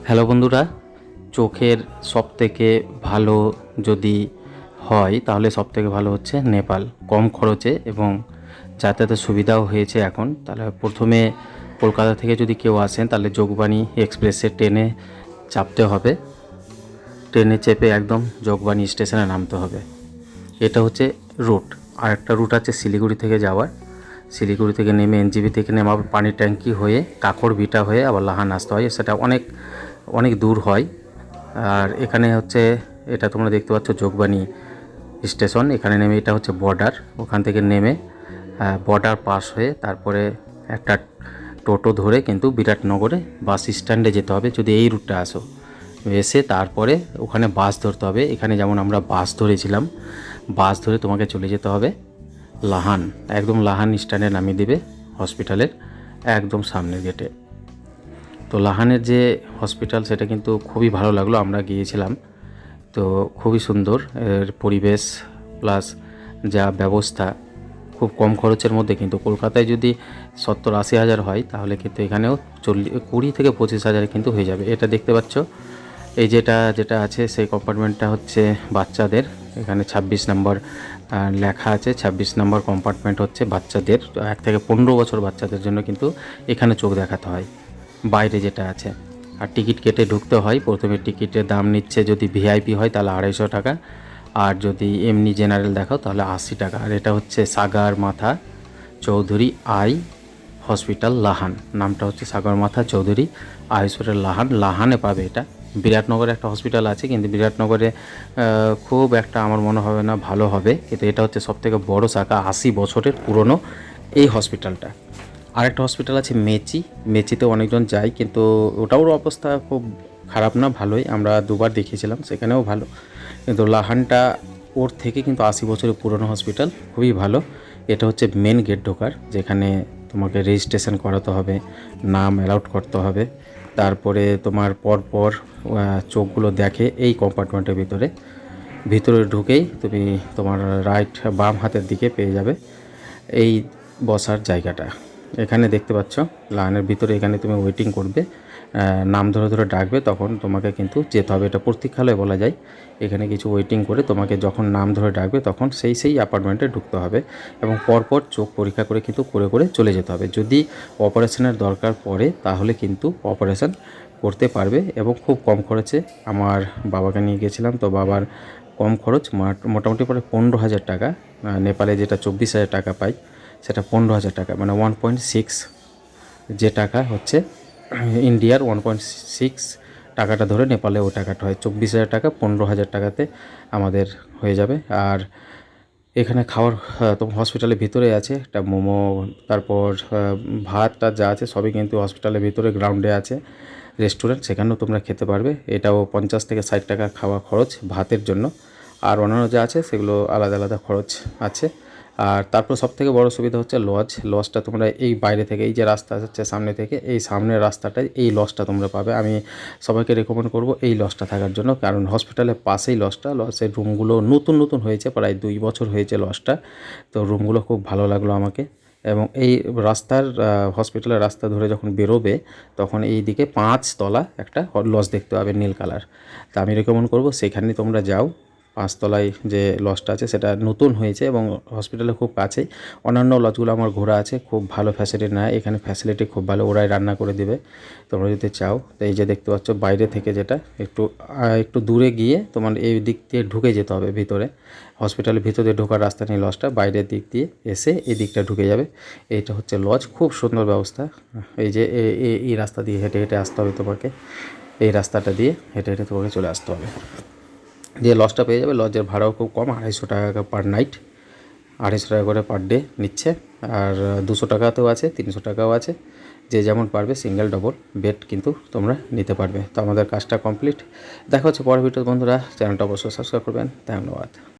Hello বন্ধুরা, চোখের সবথেকে ভালো যদি হয় তাহলে সবথেকে ভালো হচ্ছে নেপাল। কম খরচে এবং যাতায়াতের সুবিধাও হয়েছে এখন। তাহলে প্রথমে কলকাতা থেকে যদি কেউ আসেন তাহলে যোগবাণী এক্সপ্রেসে ট্রেনে চাপতে হবে। ট্রেনে চেপে একদম যোগবাণী স্টেশনে নামতে হবে। এটা হচ্ছে রুট। আর একটা রুট আছে শিলিগুড়ি থেকে যাওয়ার। শিলিগুড়ি থেকে নেমে এনজিবি থেকে নেমে আবার পানির ট্যাঙ্কি হয়ে কাকড় ভিটা হয়ে আবার লাহান আসতে হয়। সেটা অনেক অনেক দূর হয়। আর এখানে হচ্ছে এটা তোমরা দেখতে পাচ্ছ যোগবাণী স্টেশন। এখানে নেমে এটা হচ্ছে বর্ডার। ওখান থেকে নেমে বর্ডার পাস হয়ে তারপরে একটা টোটো ধরে কিন্তু বিরাটনগরে বাস স্ট্যান্ডে যেতে হবে যদি এই রুটটা আসো। এসে তারপরে ওখানে বাস ধরতে হবে। এখানে যেমন আমরা বাস ধরেছিলাম, বাস ধরে তোমাকে চলে যেতে হবে লাহান। একদম লাহান স্ট্যান্ডে নামিয়ে দেবে হসপিটালের একদম সামনের গেটে। তো লাহানের যে হসপিটাল সেটা কিন্তু খুবই ভালো লাগলো, আমরা গিয়েছিলাম। তো খুবই সুন্দর এর পরিবেশ প্লাস যা ব্যবস্থা, খুব কম খরচের মধ্যে। কিন্তু কলকাতায় যদি 70-80 হাজার হয় তাহলে কিন্তু এখানেও 20 থেকে 25 হাজারে কিন্তু হয়ে যাবে। এটা দেখতে পাচ্ছ, এই যেটা আছে সেই কম্পার্টমেন্টটা হচ্ছে বাচ্চাদের। এখানে 26 নম্বর লেখা আছে। 26 নম্বর কম্পার্টমেন্ট হচ্ছে বাচ্চাদের, 1 থেকে 15 বছর বাচ্চাদের জন্য কিন্তু এখানে চোখ দেখাতে হয় বাইরে যেটা আছে। আর টিকিট কেটে ঢুকতে হয়। প্রথমে টিকিটের দাম নিচ্ছে, যদি ভিআইপি হয় তাহলে 250 টাকা, আর যদি এমনি জেনারেল দেখাও তাহলে 80 টাকা। আর এটা হচ্ছে সাগার মাথা চৌধুরী আই হসপিটাল লাহান। নামটা হচ্ছে সাগর মাথা চৌধুরী আই হসপিটাল লাহান। লাহানে পাবে এটা। বিরাটনগরে একটা হসপিটাল আছে কিন্তু বিরাটনগরে খুব একটা আমার মনে হবে না ভালো হবে। কিন্তু এটা হচ্ছে সবথেকে বড় শাখা, 80 বছরের পুরনো এই হসপিটালটা। আরেকটা হসপিটাল আছে মেচি। মেচিতে অনেকজন যায় কিন্তু ওটাও অবস্থা খুব খারাপ না, ভালোই। আমরা দুবার দেখিয়েছিলাম, সেখানেও ভালো। কিন্তু লাহানটা ওর থেকে কিন্তু 80 বছরের পুরনো হসপিটাল, খুবই ভালো। এটা হচ্ছে মেন গেট ঢোকার, যেখানে তোমাকে রেজিস্ট্রেশন করাতে হবে, নাম অ্যালাউট করতে হবে। তারপরে তোমার পরপর চোখগুলো দেখে এই কম্পার্টমেন্টের ভিতরে ঢুকেই তুমি তোমার রাইট বাম হাতের দিকে পেয়ে যাবে এই বসার জায়গাটা। এখানে দেখতে পাচ্ছ লাইনের ভিতরে, এখানে তুমি ওয়েটিং করবে, নাম ধরে ধরে ডাকবে, তখন তোমাকে কিন্তু যেতে হবে। এটা প্রতীক্ষালয় বলা যায়। এখানে কিছু ওয়েটিং করে তোমাকে যখন নাম ধরে ডাকবে তখন সেই অ্যাপার্টমেন্টে ঢুকতে হবে এবং পরপর চোখ পরীক্ষা করে কিন্তু করে চলে যেতে হবে। যদি অপারেশনের দরকার পড়ে তাহলে কিন্তু অপারেশন করতে পারবে এবং খুব কম খরচে। আমার বাবাকে নিয়ে গেছিলাম, তো বাবার কম খরচ, মোটামুটি পড়ে 15,000 টাকা। নেপালে যেটা 24,000 টাকা পাই সেটা 15,000 টাকা, মানে 1.6 যে টাকা হচ্ছে ইন্ডিয়ার 1.6 টাকাটা ধরে নেপালে ও টাকাটা হয় 24,000 টাকা। 15,000 টাকাতে আমাদের হয়ে যাবে। আর এখানে খাওয়ার তো হসপিটালের ভিতরে আছে একটা মোমো, তারপর ভাতটা যা আছে সবই কিন্তু হসপিটালের ভিতরে গ্রাউন্ডে আছে রেস্টুরেন্ট, সেখানেও তোমরা খেতে পারবে। এটাও 50 থেকে 60 টাকা খাওয়া খরচ ভাতের জন্য। আর অন্যান্য যা আছে সেগুলো আলাদা আলাদা খরচ আছে। আর তারপর সবথেকে বড় সুবিধা হচ্ছে লজটা তোমরা এই বাইরে থেকে, এই যে রাস্তা আছে সামনে থেকে, এই সামনের রাস্তাটায় এই লজটা তোমরা পাবে। আমি সবাইকে রেকমেন্ড করব এই লজটা থাকার জন্য, কারণ হসপিটালের পাশেই লজের রুমগুলো নতুন হয়েছে, প্রায় 2 বছর হয়েছে লজটা। তো রুমগুলো খুব ভালো লাগলো আমাকে। এবং এই হসপিটালের রাস্তা ধরে যখন বেরোবে তখন এই দিকে 5 তলা একটা লজ দেখতে পাবে নীল কালার। তা আমি রেকমেন্ড করব সেখানে তোমরা যাও। 5 তলায় যে লজটা আছে সেটা নতুন হয়েছে এবং হসপিটালের খুব কাছেই। অন্যান্য লজগুলো আমার ঘোরা আছে, খুব ভালো ফ্যাসিলিটি নেয়। এখানে ফ্যাসিলিটি খুব ভালো, ওরাই রান্না করে দেবে তোমরা যদি চাও। তো এই যে দেখতে পাচ্ছ বাইরে থেকে, যেটা একটু দূরে গিয়ে তোমার এই দিক দিয়ে ঢুকে যেতে হবে ভিতরে। হসপিটালের ভিতরে ঢোকার রাস্তা নেই লজটা, বাইরের দিক দিয়ে এসে এই দিকটা ঢুকে যাবে। এইটা হচ্ছে লজ, খুব সুন্দর ব্যবস্থা। এই যে এই রাস্তা দিয়ে হেঁটে হেঁটে আসতে হবে তোমাকে, এই রাস্তাটা দিয়ে হেঁটে হেঁটে তোমাকে চলে আসতে হবে, দিয়ে লজটা পেয়ে যাবে। লজের ভাড়াও খুব কম, 250 টাকা পার নাইট, 250 টাকা করে পার ডে নিচ্ছে। আর 200 টাকাতেও আছে, 300 টাকাও আছে, যে যেমন পারবে সিঙ্গেল ডবল বেড কিন্তু তোমরা নিতে পারবে। তো আমাদের কাজটা কমপ্লিট। দেখা হচ্ছে পরের ভিডিও বন্ধুরা। চ্যানেলটা অবশ্যই সাবস্ক্রাইব করবেন। ধন্যবাদ।